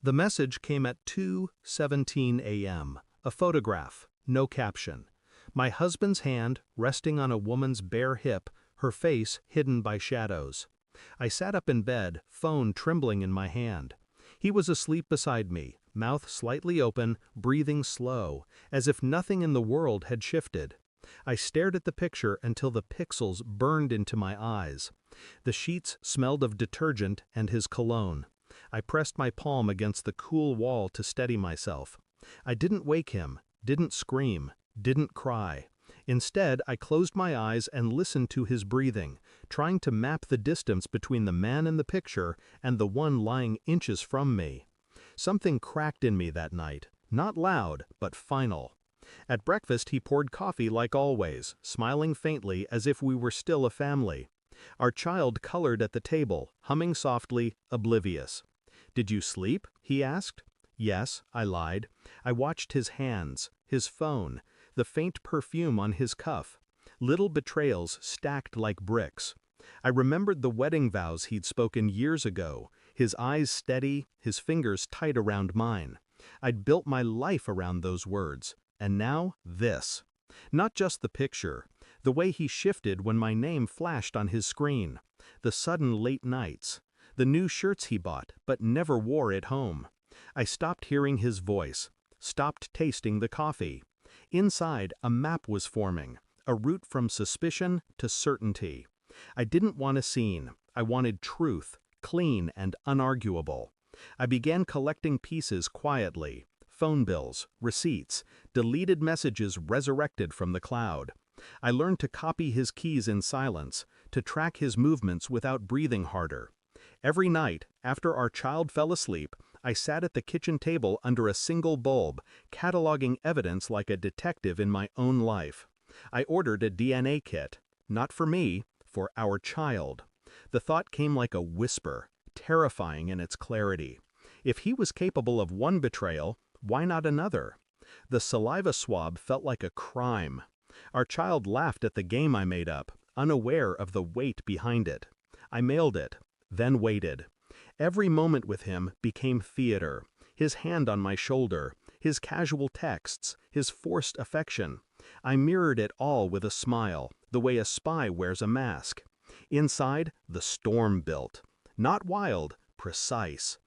The message came at 2:17 a.m. A photograph, no caption. My husband's hand resting on a woman's bare hip, her face hidden by shadows. I sat up in bed, phone trembling in my hand. He was asleep beside me, mouth slightly open, breathing slow, as if nothing in the world had shifted. I stared at the picture until the pixels burned into my eyes. The sheets smelled of detergent and his cologne. I pressed my palm against the cool wall to steady myself. I didn't wake him, didn't scream, didn't cry. Instead, I closed my eyes and listened to his breathing, trying to map the distance between the man in the picture and the one lying inches from me. Something cracked in me that night, not loud, but final. At breakfast, he poured coffee like always, smiling faintly as if we were still a family. Our child colored at the table, humming softly, oblivious. "Did you sleep?" he asked. "Yes," I lied. I watched his hands, his phone, the faint perfume on his cuff. Little betrayals stacked like bricks. I remembered the wedding vows he'd spoken years ago, his eyes steady, his fingers tight around mine. I'd built my life around those words, and now this. Not just the picture, the way he shifted when my name flashed on his screen, the sudden late nights, the new shirts he bought but never wore at home. I stopped hearing his voice, stopped tasting the coffee. Inside, a map was forming, a route from suspicion to certainty. I didn't want a scene, I wanted truth, clean and unarguable. I began collecting pieces quietly, phone bills, receipts, deleted messages resurrected from the cloud. I learned to copy his keys in silence, to track his movements without breathing harder. Every night, after our child fell asleep, I sat at the kitchen table under a single bulb, cataloging evidence like a detective in my own life. I ordered a DNA kit, not for me, for our child. The thought came like a whisper, terrifying in its clarity. If he was capable of one betrayal, why not another? The saliva swab felt like a crime. Our child laughed at the game I made up, unaware of the weight behind it. I mailed it, then waited. Every moment with him became theater, his hand on my shoulder, his casual texts, his forced affection. I mirrored it all with a smile, the way a spy wears a mask. Inside, the storm built. Not wild, precise.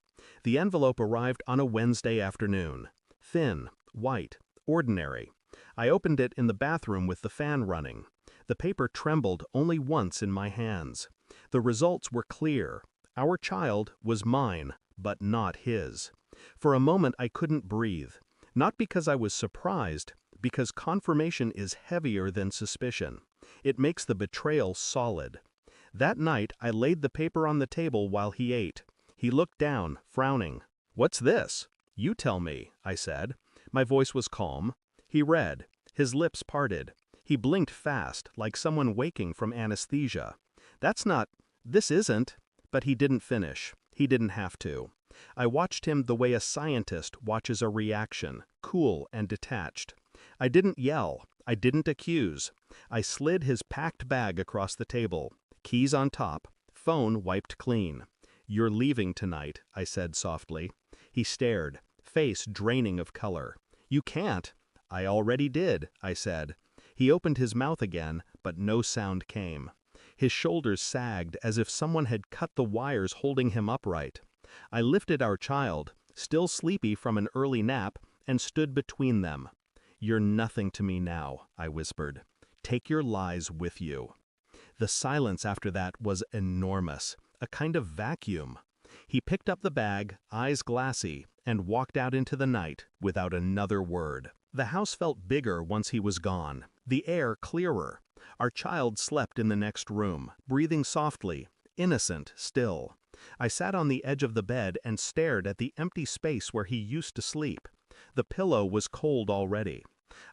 The envelope arrived on a Wednesday afternoon. Thin, white, ordinary. I opened it in the bathroom with the fan running. The paper trembled only once in my hands. The results were clear. Our child was mine, but not his. For a moment I couldn't breathe. Not because I was surprised, because confirmation is heavier than suspicion. It makes the betrayal solid. That night I laid the paper on the table while he ate. He looked down, frowning. "What's this?" "You tell me," I said. My voice was calm. He read. His lips parted. He blinked fast, like someone waking from anesthesia. This isn't." But he didn't finish. He didn't have to. I watched him the way a scientist watches a reaction, cool and detached. I didn't yell. I didn't accuse. I slid his packed bag across the table. Keys on top. Phone wiped clean. "You're leaving tonight," I said softly. He stared, face draining of color. "You can't." "I already did," I said. He opened his mouth again, but no sound came. His shoulders sagged as if someone had cut the wires holding him upright. I lifted our child, still sleepy from an early nap, and stood between them. "You're nothing to me now," I whispered. "Take your lies with you." The silence after that was enormous, a kind of vacuum. He picked up the bag, eyes glassy, and walked out into the night without another word. The house felt bigger once he was gone, the air clearer. Our child slept in the next room, breathing softly, innocent still. I sat on the edge of the bed and stared at the empty space where he used to sleep. The pillow was cold already.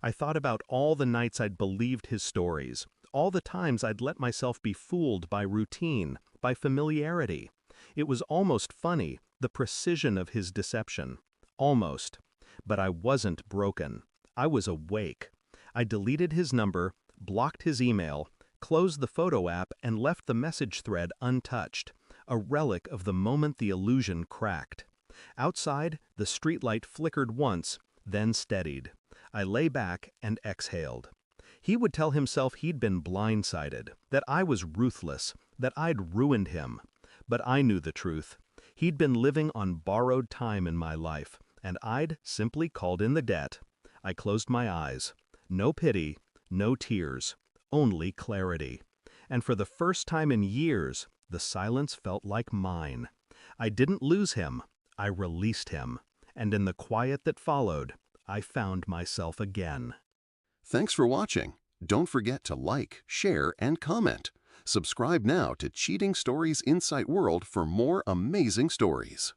I thought about all the nights I'd believed his stories, all the times I'd let myself be fooled by routine, by familiarity. It was almost funny, the precision of his deception. Almost. But I wasn't broken. I was awake. I deleted his number, blocked his email, closed the photo app, and left the message thread untouched, a relic of the moment the illusion cracked. Outside, the streetlight flickered once, then steadied. I lay back and exhaled. He would tell himself he'd been blindsided, that I was ruthless, that I'd ruined him. But I knew the truth. He'd been living on borrowed time in my life, and I'd simply called in the debt. I closed my eyes. No pity, no tears, only clarity. And for the first time in years, the silence felt like mine. I didn't lose him, I released him. And in the quiet that followed, I found myself again. Thanks for watching. Don't forget to like, share, and comment. Subscribe now to Cheating Stories Insight World for more amazing stories.